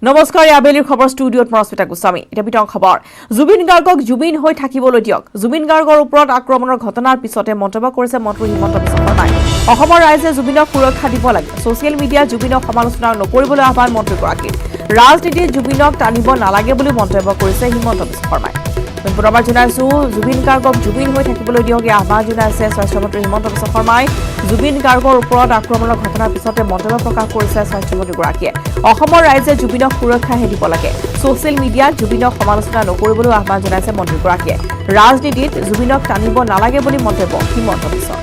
নমস্কাৰ আবেলিৰ খবৰ ষ্টুডিঅ'ত মৰস্মিতা গোস্বামী এটা বিতং খবৰ জুবিন গাৰ্গক জুবিন হৈ থাকিবলৈ দিয়ক জুবিন গাৰ্গৰ ওপৰত আক্ৰমণৰ ঘটনাৰ পিছতে মন্তব্য কৰিছে মন্ত্ৰী হিমন্ত বিশ্ব শৰ্মাই অসমৰ ৰাইজে জুবিনক সুৰক্ষা দিব লাগে ছ'চিয়েল মিডিয়াত জুবিনক সমালোচনা নকৰিবলৈ আহ্বান মন্ত্ৰীগৰাকীৰ ৰাজনীতিত জুবিনক টানিব নালাগে বুলি মন্তব্য কৰিছে হিমন্ত বিশ্ব শৰ্মাই পুনৰবাৰ জনাইছো জুবিন গাৰ্গক জুবিন হৈ থাকিবলৈ দিয়ক আহ্বান জনাইছে স্বাস্থ্যমন্ত্ৰী হিমন্ত বিশ্ব শৰ্মাই জুবিন গাৰ্গৰ ওপৰত আক্ৰমণৰ ঘটনাৰ পিছতে মন্তব্য প্ৰকাশ কৰিছে স্বাস্থ্যমন্ত্ৰীগৰাকীয়ে অসমৰ ৰাইজে জুবিনক সুৰক্ষাহে দিব লাগে ছ'চিয়েল মিডিয়াত জুবিনক সমালোচনা নকৰিবলৈ আহ্বান জনাইছে মন্ত্ৰীগৰাকীয়ে ৰাজনীতিত জুবিনক টানিব নালাগে বুলি মন্তব্য হিমন্ত বিশ্বৰ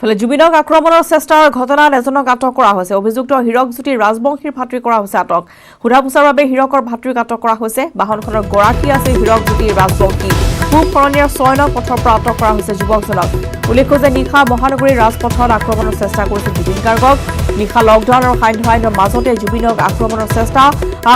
ফলে জুবিনক আক্ৰমণৰ চেষ্টাৰ ঘটনাত এজনক আটক কৰা হৈছে অভিযুক্ত হীৰকজ্যোতি ৰাজবংশীৰ ভাতৃ কৰা হৈছে আটক সোধাপোছাৰ বাবে হীৰকৰ ভাতৃক আটক কৰা হৈছে বাহনখনৰ গৰাকী আছিল হীৰকজ্যোতি ৰাজবংশী পূব শৰণীয়াৰ 6 নং পথৰ পৰা আটক কৰা হৈছে যুৱকজনক উল্লেখ্য যে নিশা মহানগৰীৰ ৰাজপথত আক্ৰমণৰ চেষ্টা কৰিছিল জুবিন গাৰ্গক নিশা লকডাউন আৰু সান্ধ্য মাজতে জুবিনক আক্ৰমণৰ চেষ্টা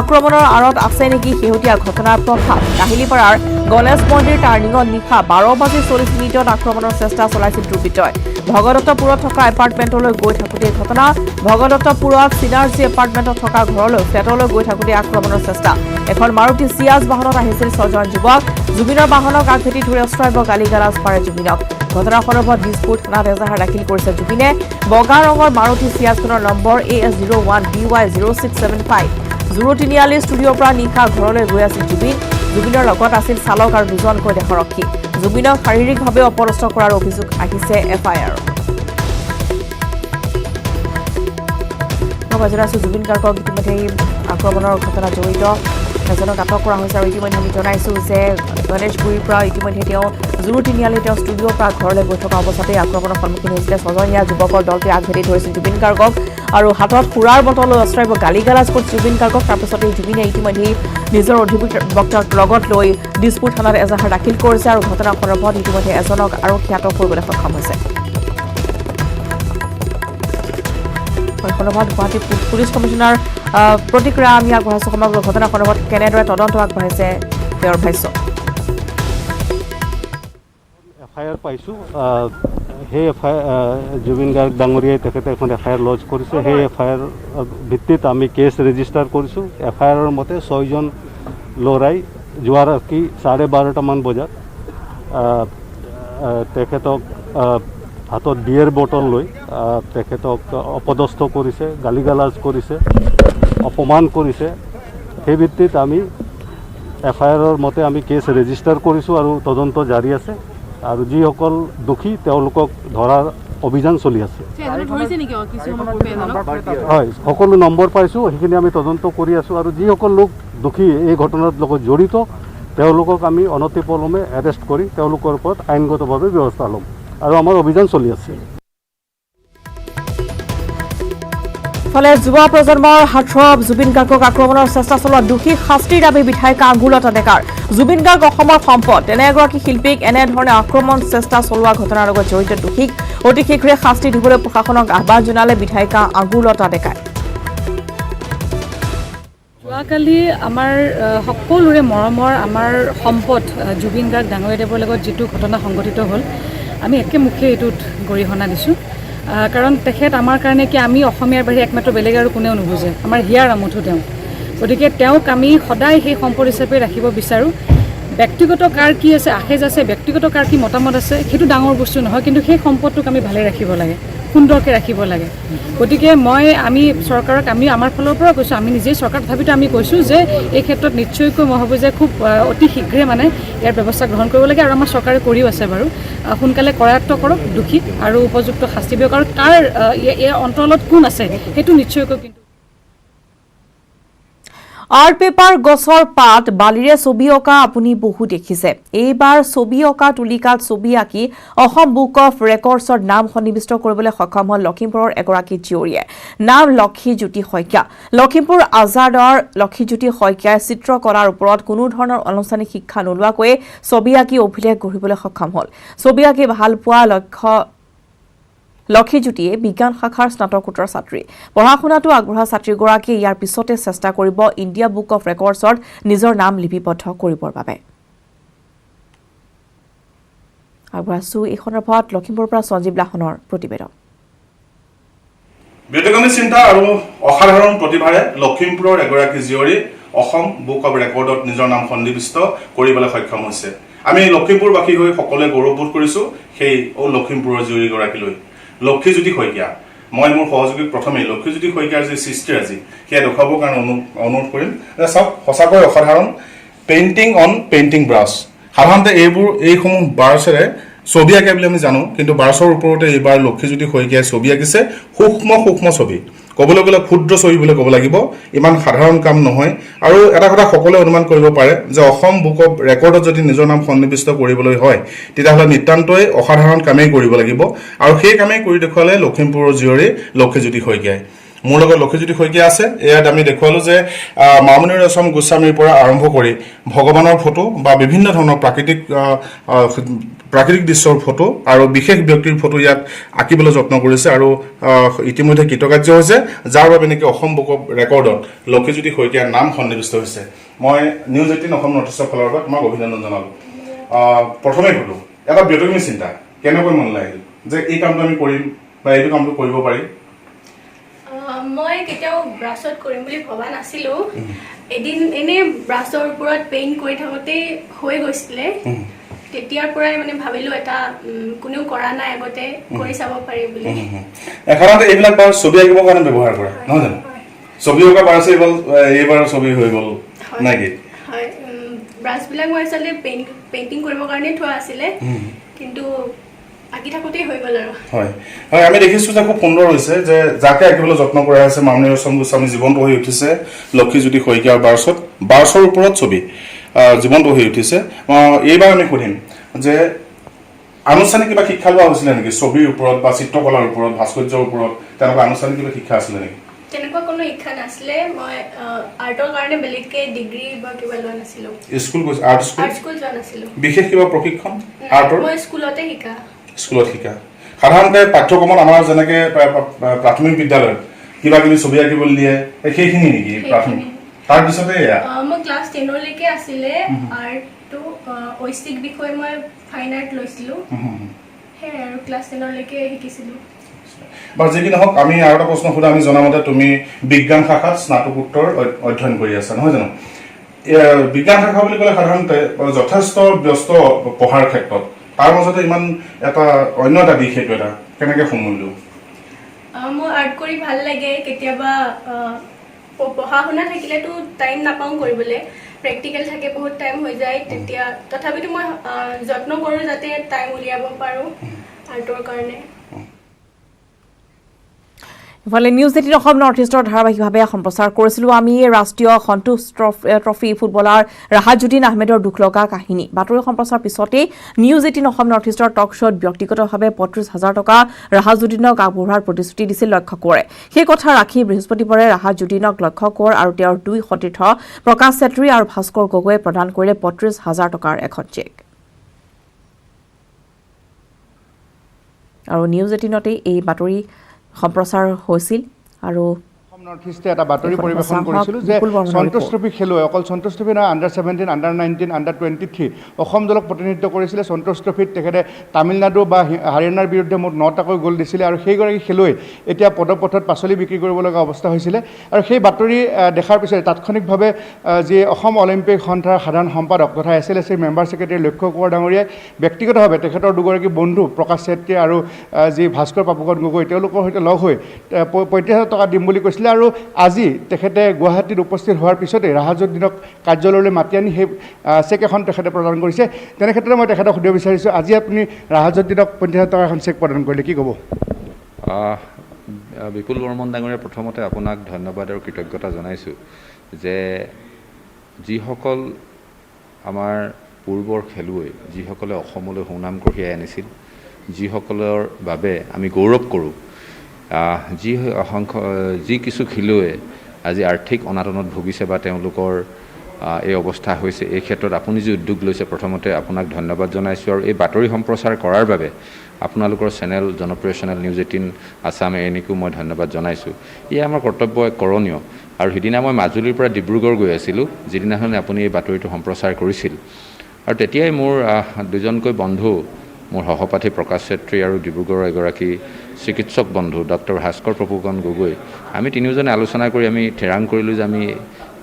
আক্ৰমণৰ আঁৰত আছে নেকি শেহতীয়া ঘটনাৰ প্ৰভাৱ কাহিলীপাৰাৰ গণেশ মন্দিৰ টাৰ্ণিঙত নিশা 12:40 আক্ৰমণৰ চেষ্টা চলাইছিল দুৰ্বৃত্তই ভগদত্তপুৰত থকা এপাৰ্টমেণ্টলৈ গৈ থাকোঁতে ঘটনা ভগদত্তপুৰত চিনাৰ্জি এপাৰ্টমেণ্টত থকা ঘৰলৈ ফ্লেটলৈ গৈ থাকোঁতে আক্ৰমণৰ চেষ্টা এখন মাৰুতি চিয়াজ বাহনত আহিছিল 6জন যুৱক জুবিনৰ বাহনক আগভেটি ধৰি অস্ত্ৰাব্য গালি-গালাজ পাৰে জুবিনক ঘটনাৰ সন্দৰ্ভত দিছপুৰ থানাত এজাহাৰ দাখিল কৰিছে জুবিনে বগা ৰঙৰ মাৰুতি চিয়াজখনৰ নম্বৰ AS01BY0675 জুৰু তিনিআলি ষ্টুডিঅ'ৰ পৰা নিশা ঘৰলৈ গৈ আছিল জুবিনৰ লগত আছিল চালক আৰু দুজনকৈ দেশৰক্ষী জুবিনক শাৰীৰিকভাৱে অপদস্থ কৰাৰ অভিযোগ আহিছে FIR জুবিন গাৰ্গক ইতিমধ্যে আক্ৰমণৰ ঘটনাত জড়িত এজনক আটক কৰা হৈছে আৰু ইতিমধ্যে আমি জনাইছোঁ যে গণেশগুৰিৰ পৰা ইতিমধ্যে তেওঁ জুৰু তিনিআলি তেওঁ ষ্টুডিঅ'ৰ পৰা ঘৰলৈ গৈ থকা অৱস্থাতে আক্ৰমণৰ সন্মুখীন হৈছিলে 6জনীয়া যুৱকৰ দলটোৱে আগভেটি ধৰিছিল জুবিন গাৰ্গক আৰু হাতত সুৰাৰ বটল লৈ অস্ত্ৰাব্য গালি-গালাজ কৰিছিল জুবিন গাৰ্গক তাৰপিছতে জুবিনে ইতিমধ্যে নিজৰ অধিবক্তাক লগত লৈ দিছপুৰ থানাত এজাহাৰ দাখিল কৰিছে আৰু ঘটনাৰ সন্দৰ্ভত ইতিমধ্যে এজনক আৰক্ষী আটক কৰিবলৈ সক্ষম হৈছে সন্দৰ্ভত গুৱাহাটী পুলিচ কমিশ্যনাৰ প্ৰতিক্ৰিয়া আমি আগবঢ়াইছোঁ সমগ্ৰ ঘটনাৰ সন্দৰ্ভত কেনেদৰে তদন্ত আগবঢ়াইছে তেওঁৰ ভাষ্য FIR পাইছোঁ সেই জুবিন গাৰ্গ ডাঙৰীয়াই তেখেতে এখন FIR লজ কৰিছে সেই FIR ভিত্তিত আমি কেছ ৰেজিষ্টাৰ কৰিছোঁ FIRৰ মতে 6জন ল'ৰাই যোৱা ৰাতি 12:30মান বজাত তেখেতক হাতত বিয়েৰ বটল লৈ তেখেতক অপদস্থ কৰিছে গালি-গালাজ কৰিছে অপমান কৰিছে সেই ভিত্তিত আমি FIRৰ মতে আমি কেছ ৰেজিষ্টাৰ কৰিছোঁ আৰু তদন্ত জাৰি আছে আৰু যিসকল দোষী তেওঁলোকক ধৰাৰ অভিযান চলি আছে হয় সকলো নম্বৰ পাইছোঁ সেইখিনি আমি তদন্ত কৰি আছোঁ আৰু যিসকল লোক দোষী এই ঘটনাৰ লগত জড়িত তেওঁলোকক আমি অনতিপলমে এৰেষ্ট কৰি তেওঁলোকৰ ওপৰত আইনগতভাৱে ব্যৱস্থা ল'ম আৰু আমাৰ অভিযান চলি আছে ফলে যুৱ প্ৰজন্মৰ হাতত জুবিন গাৰ্গক আক্ৰমণৰ চেষ্টা চলোৱা দোষী শাস্তিৰ দাবী বিধায়িকা আংগুলতা ডেকাৰ জুবিন গাৰ্গ অসমৰ সম্পদ তেনে এগৰাকী শিল্পীক এনেধৰণে আক্ৰমণ চেষ্টা চলোৱা ঘটনাৰ লগত জড়িত দোষীক অতি শীঘ্ৰে শাস্তি দিবলৈ প্ৰশাসনক আহ্বান জনালে বিধায়িকা আংগুলতা ডেকাই যোৱাকালি আমাৰ সকলোৰে মৰমৰ আমাৰ সম্পদ জুবিন গাৰ্গ ডাঙৰীয়াদেৱৰ লগত যিটো ঘটনা সংঘটিত হ'ল আমি একেমুখে এইটোত গৰিহণা দিছোঁ কাৰণ তেখেত আমাৰ কাৰণে কি আমি অসমীয়াৰ বাহিৰে একমাত্ৰ বেলেগ আৰু কোনেও নুবুজে আমাৰ হিয়াৰ আমঠু তেওঁ গতিকে তেওঁক আমি সদায় সেই সম্পদ হিচাপে ৰাখিব বিচাৰোঁ ব্যক্তিগত কাৰ কি আছে আহেজ আছে ব্যক্তিগত কাৰ কি মতামত আছে সেইটো ডাঙৰ বস্তু নহয় কিন্তু সেই সম্পদটোক আমি ভালে ৰাখিব লাগে সুন্দৰকৈ ৰাখিব লাগে গতিকে আমি চৰকাৰক আমি আমাৰ ফালৰ পৰা কৈছোঁ আমি নিজেই চৰকাৰ তথাপিতো আমি কৈছোঁ যে এই ক্ষেত্ৰত নিশ্চয়কৈ মই ভাবোঁ যে খুব অতি শীঘ্ৰে মানে ইয়াৰ ব্যৱস্থা গ্ৰহণ কৰিব লাগে আৰু আমাৰ চৰকাৰে কৰিও আছে বাৰু সোনকালে কৰায়ত্ব কৰক দোষীক আৰু উপযুক্ত শাস্তি দিয়ক আৰু তাৰ এই অন্তৰালত কোন আছে সেইটো নিশ্চয়কৈ কিন্তু আৰ্ট পেপাৰ গছৰ পাত বালিৰে ছবি অঁকা আপুনি বহু দেখিছে এইবাৰ ছবি অঁকা তুলিকাত ছবি আঁকি অসম বুক অফ ৰেকৰ্ডছৰ নাম সন্নিবিষ্ট কৰিবলৈ সক্ষম হ'ল লখিমপুৰৰ এগৰাকী জীয়ৰীয়ে নাম লক্ষীজ্যোতি শইকীয়া লখিমপুৰ আজাদৰ লক্ষীজ্যোতি শইকীয়াই চিত্ৰকলাৰ ওপৰত কোনো ধৰণৰ আনুষ্ঠানিক শিক্ষা নোলোৱাকৈ ছবি আঁকি অভিলেখ গঢ়িবলৈ সক্ষম হ'ল ছবি আঁকি ভাল পোৱা লক্ষীজ্যোতিয়ে বিজ্ঞান শাখাৰ স্নাতকোত্তৰ ছাত্ৰী পঢ়া শুনাটো আগবঢ়া ছাত্ৰীগৰাকীয়ে ইয়াৰ পিছতে চেষ্টা কৰিব ইণ্ডিয়া বুক অফ ৰেকৰ্ডছত নিজৰ নাম লিপিবদ্ধ কৰিবৰ বাবে আগবঢ়াইছোঁ এই সন্দৰ্ভত লখিমপুৰৰ পৰা সঞ্জীৱ লাহনৰ প্ৰতিবেদন। ব্যতিক্ৰমী চিন্তা আৰু অসাধাৰণ প্ৰতিভাৰে লখিমপুৰৰ এগৰাকী জীয়ৰী অসম বুক অৱ ৰেকৰ্ডত নিজৰ নাম সন্নিৱিষ্ট কৰিবলৈ সক্ষম হৈছে। আমি লখিমপুৰবাসী হৈ সকলোৱে গৌৰৱবোধ কৰিছোঁ সেই লখিমপুৰৰ জীয়ৰীগৰাকীলৈ। লক্ষীজ্যোতি শইকীয়া, মই মোৰ সহযোগীক প্ৰথমেই লক্ষীজ্যোতি শইকীয়াৰ যি সৃষ্টিৰাজি সেয়া দেখুৱাবৰ কাৰণে অনুৰোধ কৰিম। চাওক, সঁচাকৈ অসাধাৰণ পেইণ্টিং অন পেইণ্টিং ব্ৰাছ। সাধাৰণতে এইসমূহ ব্ৰাছেৰে ছবি আঁকে বুলি আমি জানো, কিন্তু ব্ৰাছৰ ওপৰতে এইবাৰ লক্ষীজ্যোতি শইকীয়াই ছবি আঁকিছে। সূক্ষ্ম ছবি, ক'বলৈ গ'লে ক্ষুদ্ৰ ছবি বুলি ক'ব লাগিব, ইমান সাধাৰণ কাম নহয়। আৰু এটা কথা সকলোৱে অনুমান কৰিব পাৰে যে অসম বুক অৱ ৰেকৰ্ডত যদি নিজৰ নাম সন্নিৱিষ্ট কৰিবলৈ হয় তেতিয়াহ'লে নিতান্তই অসাধাৰণ কামেই কৰিব লাগিব, আৰু সেই কামেই কৰি দেখুৱালে লখিমপুৰৰ জীয়ৰী লক্ষীজ্যোতি শইকীয়াই। মোৰ লগত লক্ষীজ্যোতি শইকীয়া আছে। ইয়াত আমি দেখুৱালোঁ যে মামণি ৰয়ছম গোস্বামীৰ পৰা আৰম্ভ কৰি ভগৱানৰ ফটো বা বিভিন্ন ধৰণৰ প্ৰাকৃতিক দৃশ্যৰ ফটো আৰু বিশেষ ব্যক্তিৰ ফটো ইয়াত আঁকিবলৈ যত্ন কৰিছে, আৰু ইতিমধ্যে কৃতকাৰ্য হৈছে, যাৰ বাবে নেকি অসম বুক অৱ ৰেকৰ্ডত লক্ষীজ্যোতি শইকীয়াৰ নাম সন্নিৱিষ্ট হৈছে। মই নিউজ 18 অসম নৰ্থ ইষ্টৰ ফালৰ পৰা তোমাক অভিনন্দন জনালোঁ। প্ৰথমে ক'লোঁ, এটা ব্যতিক্ৰমী চিন্তা কেনেকৈ মন লাগিল যে এই কামটো আমি কৰিম বা এইটো কামটো কৰিব পাৰিম? মই কেতিয়াও ব্ৰাছত কৰিম বুলি ভবা নাছিলোঁ। এদিন এনেই ব্ৰাছৰ ওপৰত পেইণ্ট কৰি থাকোঁতেই হৈ গৈছিলে। তেতিয়াৰ পৰাই মানে ভাবিলোঁ এটা কোনেও কৰা নাই আগতে, কৰি চাব পাৰি বুলি। সাধাৰণতে এইবিলাক বাৰু ছবি আঁকিবৰ কাৰণে ব্যৱহাৰ কৰে, নহয় জানো? ছবি অঁকা ব্ৰাছ এইবাৰ ছবি হৈ গ'ল নেকি? হয়, ব্ৰাছবিলাক মই আচলতে পেইণ্টিং কৰিবৰ কাৰণেই থোৱা আছিলে, কিন্তু আঁকি থাকোঁতেই হৈ গ'ল আৰু। হয় হয়, আমি দেখিছোঁ যে খুব সুন্দৰ হৈছে, যে যাকে আঁকিবলৈ যত্ন কৰা হৈছে মামণি ৰয়ছম গোস্বামী জীৱন্ত হৈ উঠিছে লক্ষীজ্যোতি শইকীয়াৰ ব্ৰাছৰ ওপৰত ছবি জীৱন্ত হৈ উঠিছে। এইবাৰ আমি সুধিম যে আনুষ্ঠানিক কিবা শিক্ষা লোৱা হৈছিলে নেকি ছবিৰ ওপৰত বা চিত্ৰকলাৰ ওপৰত, ভাস্কৰ্যৰ ওপৰত, তেনেকুৱা আনুষ্ঠানিক কিবা শিক্ষা আছিলে নেকি? তেনেকুৱা কোনো শিক্ষা নাছিলে। মই আৰ্টৰ কাৰণে বেলেগকৈ ডিগ্ৰী বা কিবা লোৱা নাছিলোঁ। আৰ্ট স্কুল যোৱা নাছিলোঁ। বিশেষ কিবা প্ৰশিক্ষণ আৰ্টৰ? মই স্কুলতে স্কুলত শিকা। সাধাৰণতে পাঠ্যক্ৰমত আমাৰ যেনেকৈ প্ৰাথমিক বিদ্যালয়ত কিবা কিবি ছবি আঁকিবলৈ দিয়ে, সেইখিনি নেকি প্ৰাথমিক? তাৰপিছতে মই ক্লাছ 10লৈকে আছিলে আৰ্টটো, ঐচ্ছিক বিষয় মই ফাইন আৰ্ট লৈছিলোঁ, সেয়াই আৰু ক্লাছ 10লৈকে শিকিছিলোঁ। বাৰু যি কি নহওক, আমি আৰু এটা প্ৰশ্ন সোধা। আমি জনামতে তুমি বিজ্ঞান শাখাত স্নাতকোত্তৰ অধ্যয়ন কৰি আছা, নহয় জানো? বিজ্ঞান শাখা বুলি ক'লে সাধাৰণতে যথেষ্ট ব্যস্ত পঢ়াৰ ক্ষেত্ৰত, তাৰ মাজতে ইমান এটা অন্য এটা দিশ, সেইটো এটা কেনেকৈ সমুলিলো? মোৰ আৰ্ট কৰি ভাল লাগে। কেতিয়াবা পঢ়া শুনা থাকিলেতো টাইম নাপাওঁ কৰিবলৈ, প্ৰেক্টিকেল থাকে, বহুত টাইম হৈ যায়। তেতিয়া তথাপিতো মই যত্ন কৰোঁ যাতে টাইম উলিয়াব পাৰোঁ আৰ্টৰ কাৰণে। ইফালে নিউজ 18 অসম নৰ্থ ইষ্টৰ ধাৰাবাহিকভাৱে সম্প্ৰচাৰ কৰিছিলোঁ আমি ৰাষ্ট্ৰীয় সন্তোষ ট্ৰফী ফুটবলাৰ ৰাহাজুদ্দিন আহমেদৰ দুখলগা কাহিনী। বাতৰি সম্প্ৰচাৰ পিছতেই নিউজ 18 অসম নৰ্থ ইষ্টৰ টক শ্ব'ত ব্যক্তিগতভাৱে ৩৫,০০০ টকা ৰাহাজুদ্দিনক আগবঢ়োৱাৰ প্ৰতিশ্ৰুতি দিছিল লক্ষ্য কোঁৱৰে। সেই কথা ৰাখি বৃহস্পতিবাৰে ৰাহাজুদ্দিনক লক্ষ্য কোঁৱৰ আৰু তেওঁৰ 2 সতীৰ্থ প্ৰকাশ চেত্ৰী আৰু ভাস্কৰ গগৈয়ে প্ৰদান কৰিলে ৩৫,০০০ টকাৰ এখন চেক। আৰু নিউজ 18তেই এই বাতৰি সম্প্ৰচাৰ হৈছিল। আৰু নৰ্থ ইষ্টে এটা বাতৰি পৰিৱেশন কৰিছিলোঁ যে সন্তোষ ট্ৰফী খেলুৱৈ, অকল সন্তোষ ট্ৰফী নহয়, আণ্ডাৰ-17, আণ্ডাৰ-19, আণ্ডাৰ-23 অসম দলক প্ৰতিনিধিত্ব কৰিছিলে। সন্তোষ ট্ৰফীত তেখেতে তামিলনাডু বা হাৰিয়ানাৰ বিৰুদ্ধে মুঠ 9টাকৈ গ'ল দিছিলে, আৰু সেইগৰাকী খেলুৱৈ এতিয়া পদপথত পাচলি বিক্ৰী কৰিব লগা অৱস্থা হৈছিলে। আৰু সেই বাতৰি দেখাৰ পিছতে তাৎক্ষণিকভাৱে যি অসম অলিম্পিক সন্থাৰ সাধাৰণ সম্পাদক তথা SLC মেম্বাৰ ছেক্ৰেটাৰী লক্ষ্য কোঁৱৰ ডাঙৰীয়াই ব্যক্তিগতভাৱে তেখেতৰ দুগৰাকী বন্ধু প্ৰকাশ চেত্ৰী আৰু যি ভাস্কৰ পাপুকন গগৈ, তেওঁলোকৰ সৈতে লগ হৈ ৩৫,০০০ টকা দিম বুলি কৈছিলে। আৰু আজি তেখেতে গুৱাহাটীত উপস্থিত হোৱাৰ পিছতে ৰাহাজুদ্দিনক কাৰ্যালয়লৈ মাতি আনি সেই চেক এখন তেখেতে প্ৰদান কৰিছে। তেনে ক্ষেত্ৰত মই তেখেতক সুধিব বিচাৰিছোঁ, আজি আপুনি ৰাহাজুদ্দিনক ৩৫,০০০ টকা এখন চেক প্ৰদান কৰিলে, কি ক'ব? বিপুল বৰ্মন ডাঙৰীয়া, প্ৰথমতে আপোনাক ধন্যবাদ আৰু কৃতজ্ঞতা জনাইছোঁ যে যিসকল আমাৰ পূৰ্বৰ খেলুৱৈ, যিসকলে অসমলৈ সুনাম কঢ়িয়াই আনিছিল, যিসকলৰ বাবে আমি গৌৰৱ কৰোঁ, যি কিছু খেলুৱৈয়ে আজি আৰ্থিক অনাটনত ভুগিছে বা তেওঁলোকৰ এই অৱস্থা হৈছে, এই ক্ষেত্ৰত আপুনি যি উদ্যোগ লৈছে, প্ৰথমতে আপোনাক ধন্যবাদ জনাইছোঁ। আৰু এই বাতৰি সম্প্ৰচাৰ কৰাৰ বাবে আপোনালোকৰ চেনেল, জনপ্ৰিয় চেনেল নিউজ 18 আছাম এনেকো মই ধন্যবাদ জনাইছোঁ। এয়া আমাৰ কৰ্তব্য কৰণীয়। আৰু সিদিনা মই মাজুলীৰ পৰা ডিব্ৰুগড় গৈ আছিলোঁ, যিদিনাখন আপুনি এই বাতৰিটো সম্প্ৰচাৰ কৰিছিল, আৰু তেতিয়াই মোৰ দুজনকৈ বন্ধু মোৰ সহপাঠী প্ৰকাশ চেত্ৰী আৰু ডিব্ৰুগড়ৰ এগৰাকী চিকিৎসক বন্ধু ডক্টৰ ভাস্কৰ প্ৰফুকন গগৈ, আমি তিনিওজনে আলোচনা কৰি আমি থিৰাং কৰিলোঁ যে আমি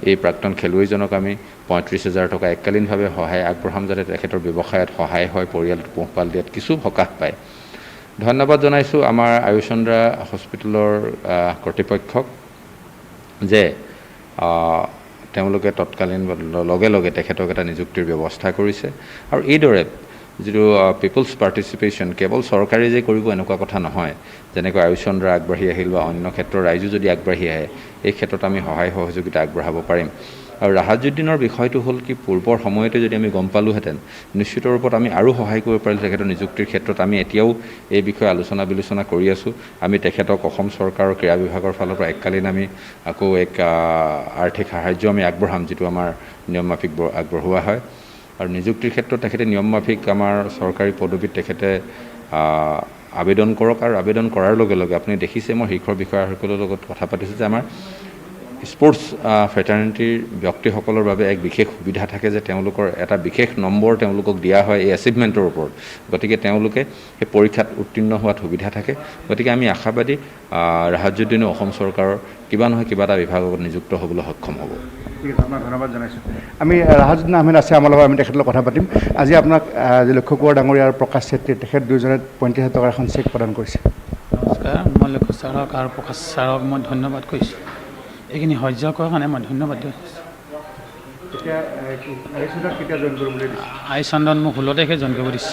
এই প্ৰাক্তন খেলুৱৈজনক আমি 35,000 টকা এককালীনভাৱে সহায় আগবঢ়াম, যাতে তেখেতৰ ব্যৱসায়ত সহায় হয়, পৰিয়ালটো পোহপাল দিয়াত কিছু সকাহ পায়। ধন্যবাদ জনাইছোঁ আমাৰ আয়ুচন্দ্ৰা হস্পিটেলৰ কৰ্তৃপক্ষক যে তেওঁলোকে তৎকালীন লগে লগে তেখেতক এটা নিযুক্তিৰ ব্যৱস্থা কৰিছে। আৰু এইদৰে যিটো পিপলছ পাৰ্টিচিপেশ্যন কেৱল চৰকাৰে যে কৰিব এনেকুৱা কথা নহয়, যেনেকৈ আয়ুচন্দ্ৰা আগবাঢ়ি আহিল বা অন্য ক্ষেত্ৰৰ ৰাইজো যদি আগবাঢ়ি আহে এই ক্ষেত্ৰত আমি সহায় সহযোগিতা আগবঢ়াব পাৰিম। আৰু ৰাহাজুদ্দিনৰ বিষয়টো হ'ল কি, পূৰ্বৰ সময়তে যদি আমি গম পালোহেঁতেন নিশ্চিত ৰূপত আমি আৰু সহায় কৰিব পাৰিলোঁ তেখেতৰ নিযুক্তিৰ ক্ষেত্ৰত। আমি এতিয়াও এই বিষয়ে আলোচনা বিলোচনা কৰি আছোঁ। আমি তেখেতক অসম চৰকাৰৰ ক্ৰীড়া বিভাগৰ ফালৰ পৰা এককালীন আমি আকৌ এক আৰ্থিক সাহাৰ্য আমি আগবঢ়াম, যিটো আমাৰ নিয়ম মাফিক আগবঢ়োৱা হয়। আৰু নিযুক্তিৰ ক্ষেত্ৰত তেখেতে নিয়ম মাফিক আমাৰ চৰকাৰী পদবীত তেখেতে আবেদন কৰক। আৰু আবেদন কৰাৰ লগে লগে আপুনি দেখিছে মই শীৰ্ষৰ বিষয়াসকলৰ লগত কথা পাতিছোঁ যে আমাৰ স্পৰ্টছ ফ্ৰেটাৰ্নিটিৰ ব্যক্তিসকলৰ বাবে এক বিশেষ সুবিধা থাকে যে তেওঁলোকৰ এটা বিশেষ নম্বৰ তেওঁলোকক দিয়া হয় এই এচিভমেণ্টৰ ওপৰত। গতিকে তেওঁলোকে সেই পৰীক্ষাত উত্তীৰ্ণ হোৱাত সুবিধা থাকে। গতিকে আমি আশাবাদী ৰাহাজুদ্দিনো অসম চৰকাৰৰ কিবা নহয় কিবা এটা বিভাগত নিযুক্ত হ'বলৈ সক্ষম হ'ব। ঠিক আছে, আপোনাক ধন্যবাদ জনাইছোঁ। আমি ৰাহাজুদ্দিন আহমেদ আছে আমাৰ লগত, আমি তেখেতৰ লগত কথা পাতিম। আজি আপোনাক লক্ষ্য কোঁৱৰ ডাঙৰীয়া আৰু প্ৰকাশ চেত্ৰী তেখেত দুয়োজনে 35,000 টকাৰ এখন চেক প্ৰদান কৰিছে। নমস্কাৰ, মই লক্ষ্য ছাৰক আৰু প্ৰকাশ ছাৰক মই ধন্যবাদ কৰিছোঁ। এইখিনি সহ্য কৰাৰ কাৰণে মই ধন্যবাদ দিছোঁ। এতিয়া কেতিয়া জইন কৰিম বুলি দিছে? আইচন্দন মোক 16 তাৰিখে জইন কৰিব দিছে।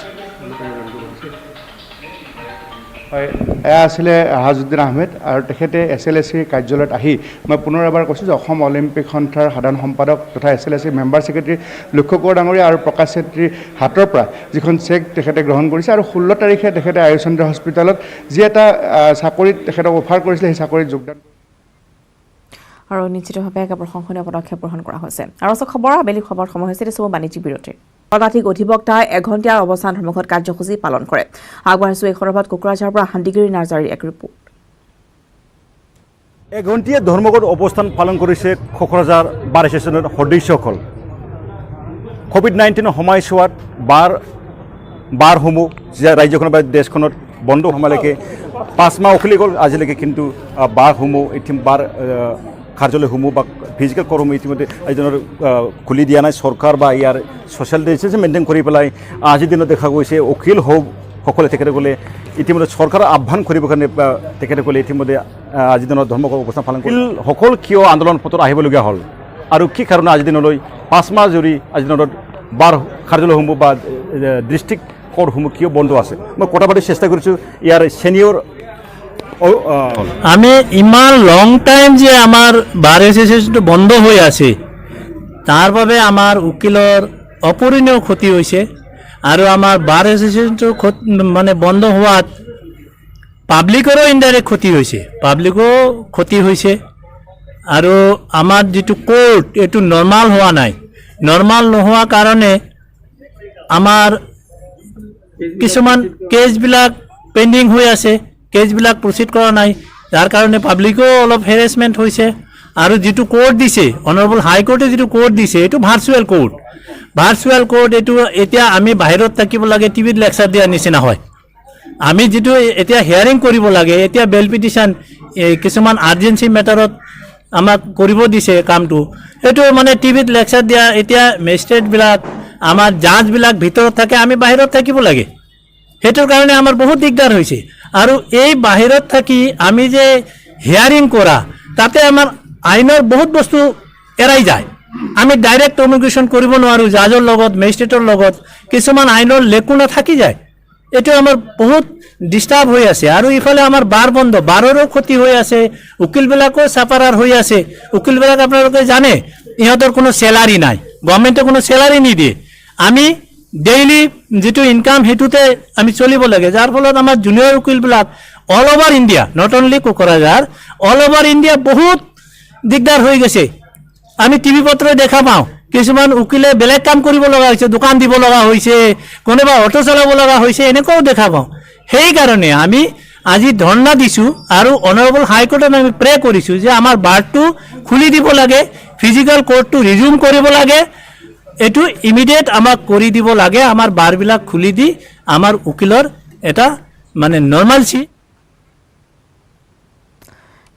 হয়, এয়া আছিলে ৰাহাজুদ্দিন আহমেদ আৰু তেখেতে SLSC কাৰ্যালয়ত আহি মই পুনৰ এবাৰ কৈছোঁ যে অসম অলিম্পিক সন্থাৰ সাধাৰণ সম্পাদক তথা SLSC মেম্বাৰ ছেক্ৰেটাৰী লক্ষ্য কোঁৱৰ ডাঙৰীয়া আৰু প্ৰকাশ চেত্ৰীৰ হাতৰ পৰা যিখন চেক তেখেতে গ্ৰহণ কৰিছে। আৰু 16 তাৰিখে তেখেতে আয়ুচন্দ্ৰা হস্পিটেলত যি এটা চাকৰিত তেখেতক অফাৰ কৰিছিলে সেই চাকৰিত যোগদান আৰু নিশ্চিতভাৱে এক প্ৰশংসনীয় পদক্ষেপ গ্ৰহণ কৰা হৈছে। আৰু খবৰ আবেলি খবৰ সময় হৈছে চব বাণিজ্যিক বিৰতিৰ। পদাধিক অধিবক্তাই এঘণ্টীয়া অৱস্থান সন্মুখত কাৰ্যসূচী পালন কৰে। আগবঢ়াইছোঁ এই সন্দৰ্ভত কোকৰাঝাৰৰ পৰা শান্তিগিৰি নাৰ্জাৰীৰ এক ৰিপৰ্ট। এঘণ্টীয়া ধৰ্মঘট অৱস্থান পালন কৰিছে কোকৰাঝাৰ বাৰ এছ'চিয়েশ্যনৰ সদস্যসকল। COVID-19 সময়ছোৱাত বাৰসমূহ ৰাজ্যখনৰ বা দেশখনত বন্ধ সময়লৈকে 5 মাহ উকলি গ'ল। আজিলৈকে কিন্তু বাৰসমূহ বাৰ কাৰ্যালয়সমূহ বা ফিজিকেল কৰসমূহ ইতিমধ্যে এইজনৰ খুলি দিয়া নাই। চৰকাৰ বা ইয়াৰ ছ'চিয়েল ডিষ্টেঞ্চ মেইনটেইন কৰি পেলাই আজিৰ দিনত দেখা গৈছে উকিল সকলে তেখেতে ক'লে ইতিমধ্যে চৰকাৰৰ আহ্বান কৰিবৰ কাৰণে তেখেতে ক'লে ইতিমধ্যে আজিৰ দিনত ধৰ্মঘট অৱস্থান পালন কৰি সকল কিয় আন্দোলন পথত আহিবলগীয়া হ'ল আৰু কি কাৰণে আজিৰ দিনলৈ 5 মাহ জুৰি আজিৰ দিনত বাৰ কাৰ্যালয়সমূহ বা ডিষ্ট্ৰিক্ট কোৰ্টসমূহ কিয় বন্ধ আছে। মই কথা পাতি চেষ্টা কৰিছোঁ ইয়াৰ ছিনিয়ৰ আমি ইমান লং টাইম যে আমাৰ বাৰ এছ'চিয়েশ্যনটো বন্ধ হৈ আছে তাৰ বাবে আমাৰ উকিলৰ অপূৰণীয় ক্ষতি হৈছে। আৰু আমাৰ বাৰ এছ'চিয়েশ্যনটো মানে বন্ধ হোৱাত পাব্লিকৰো ইনডাইৰেক্ট ক্ষতি হৈছে। আৰু আমাৰ যিটো কোৰ্ট এইটো নৰ্মাল হোৱা নাই। নৰ্মাল নোহোৱা কাৰণে আমাৰ কিছুমান কেছবিলাক পেণ্ডিং হৈ আছে, কেছবিলাক প্ৰচিড কৰা নাই, যাৰ কাৰণে পাব্লিকো অলপ হেৰেছমেণ্ট হৈছে। আৰু যিটো কোৰ্ট দিছে অনাৰেবল হাইকোৰ্টে যিটো কোৰ্ট দিছে এইটো ভাৰ্চুৱেল কোৰ্ট। এইটো এতিয়া আমি বাহিৰত থাকিব লাগে, টিভিত লেকচাৰ দিয়াৰ নিচিনা হয়। আমি যিটো এতিয়া হিয়াৰিং কৰিব লাগে, এতিয়া বেল পিটিশ্যন কিছুমান আৰ্জেঞ্চি মেটাৰত আমাক কৰিব দিছে কামটো, সেইটো মানে টিভিত লেকচাৰ দিয়া। এতিয়া মেজিষ্ট্ৰেটবিলাক আমাৰ জাজবিলাক ভিতৰত থাকে, আমি বাহিৰত থাকিব লাগে। সেইটোৰ কাৰণে আমাৰ বহুত দিগদাৰ হৈছে। আৰু এই বাহিৰত থাকি আমি যে হিয়াৰিং কৰা তাতে আমাৰ আইনৰ বহুত বস্তু এৰাই যায়। আমি ডাইৰেক্ট কমিউনিকেশ্যন কৰিব নোৱাৰোঁ জাজৰ লগত, মেজিষ্ট্ৰেটৰ লগত, কিছুমান আইনৰ লেকুনা থাকি যায়। এইটো আমাৰ বহুত ডিষ্টাৰ্ব হৈ আছে। আৰু ইফালে আমাৰ বাৰ বন্ধ, বাৰৰো ক্ষতি হৈ আছে, উকিলবিলাকো চাপাৰাৰ হৈ আছে। উকিলবিলাক আপোনালোকে জানে ইহঁতৰ কোনো চেলাৰী নাই, গভৰ্ণমেণ্টে কোনো চেলাৰী নিদিয়ে। আমি ডেইলি যিটো ইনকাম সেইটোতে আমি চলিব লাগে, যাৰ ফলত আমাৰ জুনিয়ৰ উকিলবিলাক all over India, not only Kokrajhar, all over India বহুত দিগদাৰ হৈ গৈছে। আমি টিভি পত্ৰই দেখা পাওঁ কিছুমান উকিলে বেলেগ কাম কৰিব লগা হৈছে, দোকান দিব লগা হৈছে, কোনোবা অটো চলাব লগা হৈছে, এনেকুৱাও দেখা পাওঁ। সেইকাৰণে আমি আজি ধৰ্ণা দিছোঁ আৰু অনাৰেবল হাইকোৰ্টত আমি প্ৰে কৰিছোঁ যে আমাৰ বাৰটো খুলি দিব লাগে, ফিজিকেল কোৰ্টটো ৰিজিউম কৰিব লাগে। এইটো ইমিডিয়েট আমাক কৰি দিব লাগে আমাৰ বাৰবিলাক খুলি দি আমাৰ উকিলৰ এটা মানে নৰ্মালচি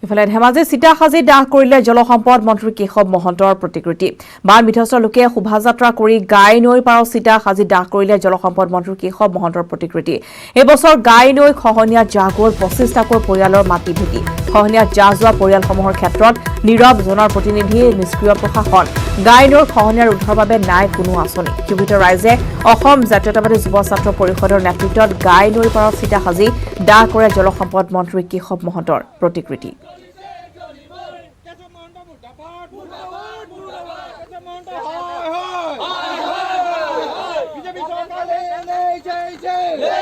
ইফালে ধেমাজি চিতাসাজি দাহ কৰিলে জলসম্পদ মন্ত্ৰী কেশৱ মহন্তৰ প্ৰতিকৃতি বান বিধ্বস্ত লোকে শোভাযাত্ৰা কৰি গাই নৈৰ পাৰত চিতাসাজি দাহ কৰিলে জলসম্পদ মন্ত্ৰী কেশৱ মহন্তৰ প্ৰতিকৃতি এই বছৰ গাই নৈ খহনীয়াত জাহ গ'ল 25টাকৈ পৰিয়ালৰ মাটি ভেটি খহনীয়াত জাহ যোৱা পৰিয়ালসমূহৰ ক্ষেত্ৰত নীৰৱ জনপ্ৰতিনিধি নিষ্ক্ৰিয় প্ৰশাসন গাই নৈৰ খহনীয়াৰ উদ্ধাৰৰ বাবে নাই কোনো আঁচনি ক্ষোভিত ৰাইজে অসম জাতীয়তাবাদী যুৱ ছাত্ৰ পৰিষদৰ নেতৃত্বত গাই নৈৰ পাৰত চিতাসাজি দাহ কৰে জলসম্পদ মন্ত্ৰী কেশৱ মহন্তৰ প্ৰতিকৃতি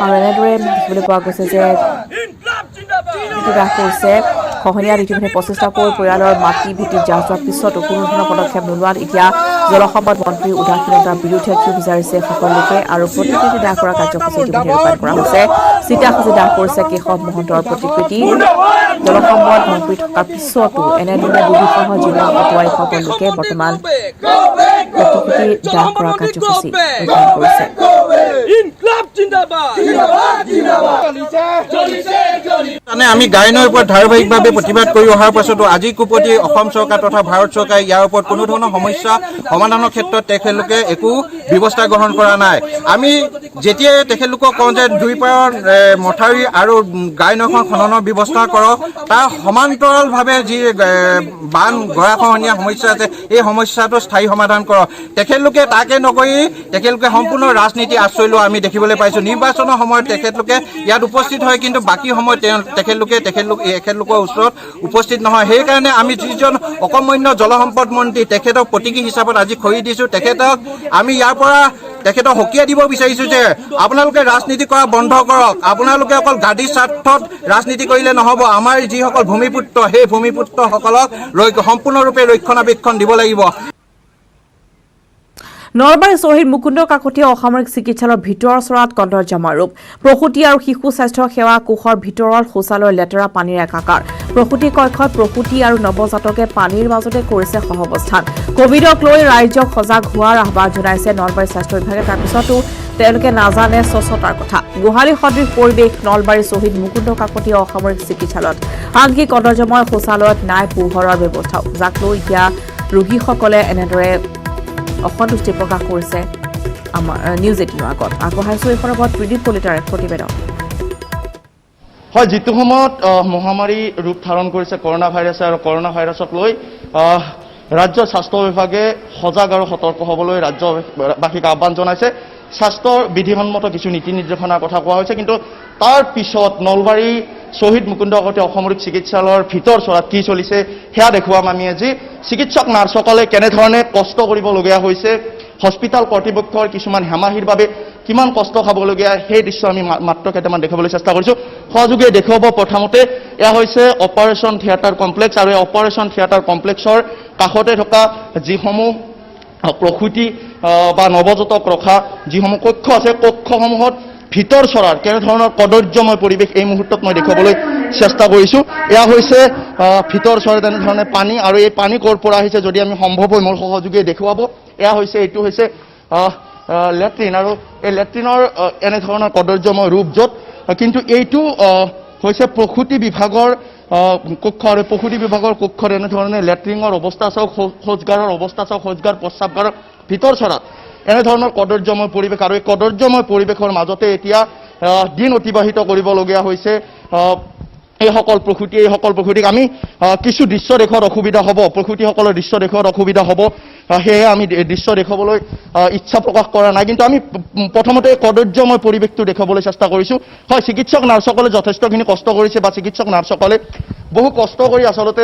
আৰু এনেদৰে দেখিবলৈ পোৱা গৈছে যে দাহ কৰিছে খহনীয়াত ইতিমধ্যে 25টাকৈ পৰিয়ালৰ মাটি ভেটিত জাহ যোৱাৰ পিছতো কোনো ধৰণৰ পদক্ষেপ নোলোৱাত এতিয়া জলসম্পদ মন্ত্ৰীৰ উদাসীনতাৰ বিৰুদ্ধে ক্ষোভ বিচাৰিছে সকলো লোকে আৰু প্ৰতিকৃতি দাহ কৰা কাৰ্যসূচী ইতিমধ্যে ৰূপায়ণ কৰা হৈছে চিতাসাজি দাহ কৰিছে কেশৱ মহন্তৰ প্ৰতিকৃতি জলসম্পদ মন্ত্ৰী থকাৰ পিছতো এনেদৰে দুৰ্বিষহ জীৱন কটোৱাই সকলো লোকে বৰ্তমান প্ৰতিকৃতি দাহ কৰা কাৰ্যসূচী ৰূপায়ণ কৰিছে আমি গাই নৈৰ ওপৰত ধাৰাবাহিকভাৱে প্ৰতিবাদ কৰি অহাৰ পাছতো আজি কুপতি অসম চৰকাৰ তথা ভাৰত চৰকাৰে ইয়াৰ ওপৰত কোনো ধৰণৰ সমস্যা সমাধানৰ ক্ষেত্ৰত তেখেতলোকে একো ব্যৱস্থা গ্ৰহণ কৰা নাই আমি যেতিয়াই তেখেতলোকক কওঁ যে দুই পাৰৰ মথাউৰি আৰু গাই নৈখন খননৰ ব্যৱস্থা কৰক তাৰ সমান্তৰালভাৱে যি বান গৰাখহনীয়া সমস্যা আছে এই সমস্যাটো স্থায়ী সমাধান কৰক তেখেতলোকে তাকে নকৰি তেখেতলোকে সম্পূৰ্ণ ৰাজনীতি আশ্ৰয় লোৱা আমি দেখিবলৈ পাইছোঁ নিৰ্বাচনৰ সময়ত তেখেতলোকে ইয়াত উপস্থিত হয় কিন্তু বাকী সময়ত তেখেতলোকৰ ওচৰত উপস্থিত নহয় সেইকাৰণে আমি যিজন অকমান্য জলসম্পদ মন্ত্ৰী তেখেতক প্ৰতীকী হিচাপত আজি খৰি দিছোঁ তেখেতক আমি ইয়াৰ পৰা তেখেতক সকীয়াই দিব বিচাৰিছোঁ যে আপোনালোকে ৰাজনীতি কৰা বন্ধ কৰক আপোনালোকে অকল গাদীৰ স্বাৰ্থত ৰাজনীতি কৰিলে নহ'ব আমাৰ যিসকল ভূমিপুত্ৰ সেই ভূমিপুত্ৰসকলক সম্পূৰ্ণৰূপে ৰক্ষণাবেক্ষণ দিব লাগিব নলবাৰী শ্বহীদ মুকুন্দ কাকতীয়া অসামৰিক চিকিৎসালয়ৰ ভিতৰৰ চৰাত কন্দৰ্জামা ৰূপ প্ৰসূতি আৰু শিশু স্বাস্থ্য সেৱা কোষৰ ভিতৰৰ শৌচালয়ৰ লেতেৰা পানীৰ একাকাৰ প্ৰসূতি কক্ষত প্ৰসূতি আৰু নৱজাতকে পানীৰ মাজতে কৰিছে সহাৱস্থান কোভিডক লৈ ৰাইজক সজাগ হোৱাৰ আহ্বান জনাইছে নলবাৰী স্বাস্থ্য বিভাগে তাৰপিছতো তেওঁলোকে নাজানে স্বচ্ছতাৰ কথা গোহালি সদৃশ পৰিৱেশ নলবাৰী শ্বহীদ মুকুন্দ কাকতীয়া অসামৰিক চিকিৎসালয়ত আনকি কন্দৰ্জাময় শৌচালয়ত নাই পোহৰৰ ব্যৱস্থাও যাক লৈ এতিয়া ৰোগীসকলে এনেদৰে অসন্তুষ্টি প্ৰকাশ কৰিছে আমাৰ নিউজ 18 আগত আগবঢ়াইছো এই সন্দৰ্ভত ত্ৰিদীপ কলিতাৰ এক প্ৰতিবেদন হয় যিটো সময়ত মহামাৰী ৰূপ ধাৰণ কৰিছে কৰোনা ভাইৰাছে আৰু কৰোনা ভাইৰাছক লৈ ৰাজ্য স্বাস্থ্য বিভাগে সজাগ আৰু সতৰ্ক হ'বলৈ ৰাজ্যবাসীক আহ্বান জনাইছে স্বাস্থ্যৰ বিধিসন্মত কিছু নীতি নিৰ্দেশনাৰ কথা কোৱা হৈছে কিন্তু তাৰ পিছত নলবাৰী শ্বহীদ মুকুন্দ কাকতীয়া অসামৰিক চিকিৎসালয়ৰ ভিতৰ চৰাত কি চলিছে সেয়া দেখুৱাম আমি আজি চিকিৎসক নাৰ্ছসকলে কেনেধৰণে কষ্ট কৰিবলগীয়া হৈছে হস্পিটেল কৰ্তৃপক্ষৰ কিছুমান হেমাহিৰ বাবে কিমান কষ্ট খাবলগীয়া সেই দৃশ্য আমি মাত্ৰ কেইটামান দেখাবলৈ চেষ্টা কৰিছোঁ সহযোগে দেখুৱাব প্ৰথমতে এয়া হৈছে অপাৰেশ্যন থিয়েটাৰ কমপ্লেক্স আৰু এই অপাৰেশ্যন থিয়েটাৰ কমপ্লেক্সৰ কাষতে থকা যিসমূহ প্ৰসূতি বা নৱজাতক ৰখা যিসমূহ কক্ষ আছে কক্ষসমূহত ভিতৰ চৰাৰ কেনেধৰণৰ কদৰ্যময় পৰিৱেশ এই মুহূৰ্তত মই দেখুৱাবলৈ চেষ্টা কৰিছোঁ এয়া হৈছে ভিতৰ চৰাৰ তেনেধৰণে পানী আৰু এই পানী ক'ৰ পৰা আহিছে যদি আমি সম্ভৱ হয় মোৰ সহযোগীয়ে দেখুৱাব এয়া হৈছে এইটো হৈছে লেট্ৰিন আৰু এই লেট্ৰিনৰ এনেধৰণৰ কদৰ্যময় ৰূপ য'ত কিন্তু এইটো হৈছে প্ৰসূতি বিভাগৰ কক্ষ আৰু প্ৰসূতি বিভাগৰ কক্ষৰ এনেধৰণে লেট্ৰিনৰ অৱস্থা চাওক শৌচাগাৰৰ অৱস্থা চাওক শৌচাগাৰ প্ৰস্ৰাৱগাৰৰ ভিতৰ চৰাত এনেধৰণৰ কদৰ্যময় পৰিৱেশ আৰু এই কদৰ্যময় পৰিৱেশৰ মাজতে এতিয়া দিন অতিবাহিত কৰিবলগীয়া হৈছে এইসকল প্ৰসূতিক আমি কিছু দৃশ্য দেখুৱাত অসুবিধা হ'ব প্ৰসূতিসকলৰ দৃশ্য দেখুৱাত অসুবিধা হ'ব সেয়ে আমি দৃশ্য দেখুৱাবলৈ ইচ্ছা প্ৰকাশ কৰা নাই কিন্তু আমি প্ৰথমতে কদৰ্যময় পৰিৱেশটো দেখুৱাবলৈ চেষ্টা কৰিছোঁ হয় চিকিৎসক নাৰ্ছসকলে যথেষ্টখিনি কষ্ট কৰিছে বা চিকিৎসক নাৰ্ছসকলে বহু কষ্ট কৰি আচলতে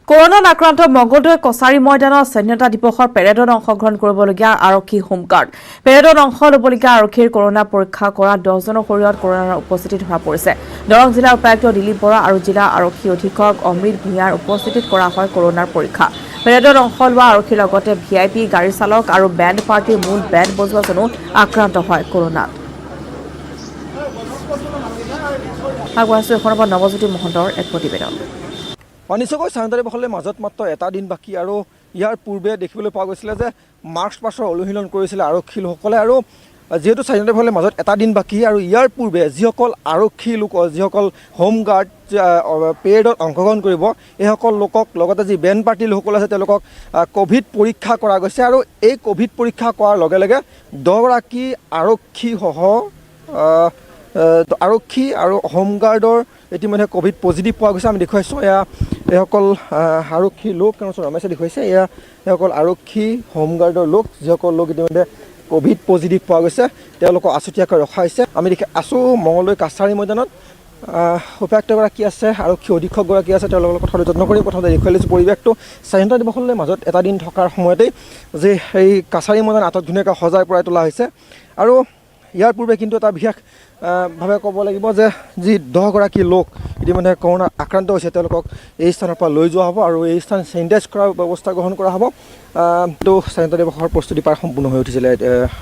কৰোনাত আক্ৰান্ত মগধুৱে কছাৰী ময়দানত স্বাধীনতা দিৱসৰ পেৰেডত অংশগ্ৰহণ কৰিবলগীয়া আৰক্ষী হোমগাৰ্ড পেৰেডত অংশ ল'বলগীয়া আৰক্ষীৰ কৰোনা পৰীক্ষা কৰা 10জনৰ শৰীৰত কৰোনাৰ উপস্থিতি ধৰা পৰিছে দৰং জিলাৰ উপায়ুক্ত দিলীপ বৰা আৰু জিলা আৰক্ষী অধীক্ষক অমৃত ভূঞাৰ উপস্থিতিত কৰা হয় কৰোনাৰ পৰীক্ষা পেৰেডত অংশ লোৱা আৰক্ষীৰ লগতে ভিআইপি গাড়ী চালক আৰু বেণ্ড পাৰ্টিৰ মূল বেণ্ড বজোৱাজনো আক্ৰান্ত হয় কৰোনাত আগবঢ়াইছো এখন নৱজ্যোতি মহন্তৰ এক প্ৰতিবেদন নিশ্চয়কৈ স্বাধীনতা দিৱসলৈ মাজত মাত্ৰ এটা দিন বাকী আৰু ইয়াৰ পূৰ্বে দেখিবলৈ পোৱা গৈছিলে যে মাৰ্চ পাছৰ অনুশীলন কৰিছিলে আৰক্ষী লোকসকলে আৰু যিহেতু স্বাধীনতা দিৱসৰ মাজত এটা দিন বাকী আৰু ইয়াৰ পূৰ্বে যিসকল আৰক্ষী লোক যিসকল হোমগাৰ্ড পেৰেডত অংশগ্ৰহণ কৰিব এইসকল লোকক লগতে যি বেণ্ড পাৰ্টিৰ লোকসকল আছে তেওঁলোকক ক'ভিড পৰীক্ষা কৰা গৈছে আৰু এই ক'ভিড পৰীক্ষা কৰাৰ লগে লগে 10গৰাকী আৰক্ষী আৰু হোমগাৰ্ডৰ ইতিমধ্যে ক'ভিড পজিটিভ পোৱা গৈছে। আমি দেখুৱাইছোঁ এইসকল আৰক্ষী লোক ৰমেশে দেখুৱাইছে এইসকল আৰক্ষী হোমগাৰ্ডৰ লোক যিসকল লোক ইতিমধ্যে ক'ভিড পজিটিভ পোৱা গৈছে তেওঁলোকক আছুতীয়াকৈ ৰখা হৈছে। আমি আছোঁ মঙলদৈ কাছাৰী মৈদানত উপায়ুক্তগৰাকী আছে আৰক্ষী অধীক্ষকগৰাকী আছে তেওঁলোকৰ লগত কথা যত্ন কৰি প্ৰথমতে দেখুৱাই লৈছোঁ পৰিৱেশটো স্বাধীনতা দিৱসলৈ মাজত এটা দিন থকাৰ সময়তেই যে এই কাছাৰী মৈদান আটক ধুনীয়াকৈ সজাই পৰাই তোলা হৈছে আৰু ইয়াৰ পূৰ্বে কিন্তু এটা বিশেষভাৱে ক'ব লাগিব যে যি 10গৰাকী লোক ইতিমধ্যে কৰোণা আক্ৰান্ত হৈছে তেওঁলোকক এই স্থানৰ পৰা লৈ যোৱা হ'ব আৰু এই স্থান চেনিটাইজ কৰাৰ ব্যৱস্থা গ্ৰহণ কৰা হ'ব। তো স্বাধীনতা দিৱসৰ প্ৰস্তুতি প্ৰায় সম্পূৰ্ণ হৈ উঠিছিলে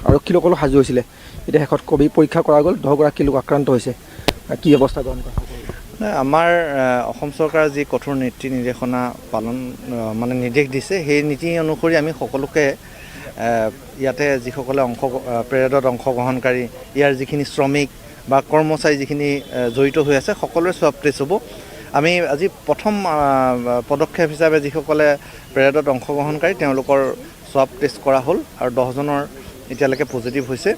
আৰক্ষীসকলো সাজু হৈছিলে। এতিয়া শেষত ক'ভিড পৰীক্ষা কৰা গ'ল 10গৰাকী লোক আক্ৰান্ত হৈছে কি ব্যৱস্থা গ্ৰহণ কৰা হ'ব? আমাৰ অসম চৰকাৰে যি কঠোৰ নীতি নিৰ্দেশনা পালন মানে নিৰ্দেশ দিছে সেই নীতি অনুসৰি আমি সকলোকে ইয়াতে যিসকলে পেৰেডত অংশগ্ৰহণকাৰী ইয়াৰ যিখিনি শ্ৰমিক বা কৰ্মচাৰী যিখিনি জড়িত হৈ আছে সকলোৰে স্বাব টেষ্ট হ'ব। আমি আজি প্ৰথম পদক্ষেপ হিচাপে যিসকলে পেৰেডত অংশগ্ৰহণকাৰী তেওঁলোকৰ স্বাব টেষ্ট কৰা হ'ল আৰু 10জনৰ এতিয়ালৈকে পজিটিভ হৈছে।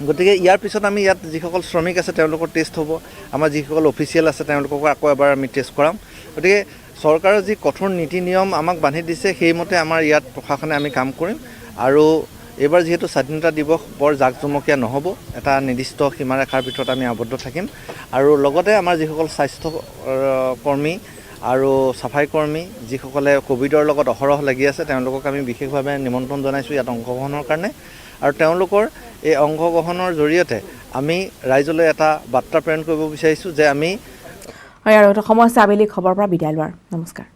গতিকে ইয়াৰ পিছত আমি ইয়াত যিসকল শ্ৰমিক আছে তেওঁলোকৰ টেষ্ট হ'ব, আমাৰ যিসকল অফিচিয়েল আছে তেওঁলোককো আকৌ এবাৰ আমি টেষ্ট কৰাম। গতিকে চৰকাৰৰ যি কঠোৰ নীতি নিয়ম আমাক বান্ধি দিছে সেইমতে আমাৰ ইয়াত প্ৰশাসনে আমি কাম কৰিম আৰু এইবাৰ যিহেতু স্বাধীনতা দিৱস বৰ জাকজমকীয়া নহ'ব, এটা নিৰ্দিষ্ট সীমাৰেখাৰ ভিতৰত আমি আবদ্ধ থাকিম আৰু লগতে আমাৰ যিসকল স্বাস্থ্য কৰ্মী আৰু চাফাই কৰ্মী যিসকলে ক'ভিডৰ লগত অহৰহ লাগি আছে তেওঁলোকক আমি বিশেষভাৱে নিমন্ত্ৰণ জনাইছোঁ ইয়াত অংশগ্ৰহণৰ কাৰণে আৰু তেওঁলোকৰ এই অংশগ্ৰহণৰ জৰিয়তে আমি ৰাইজলৈ এটা বাৰ্তা প্ৰেৰণ কৰিব বিচাৰিছোঁ যে আমি আৰু এটা সমস্যা আবেলি খবৰ পৰা বিদায় লোৱাৰ নমস্কাৰ।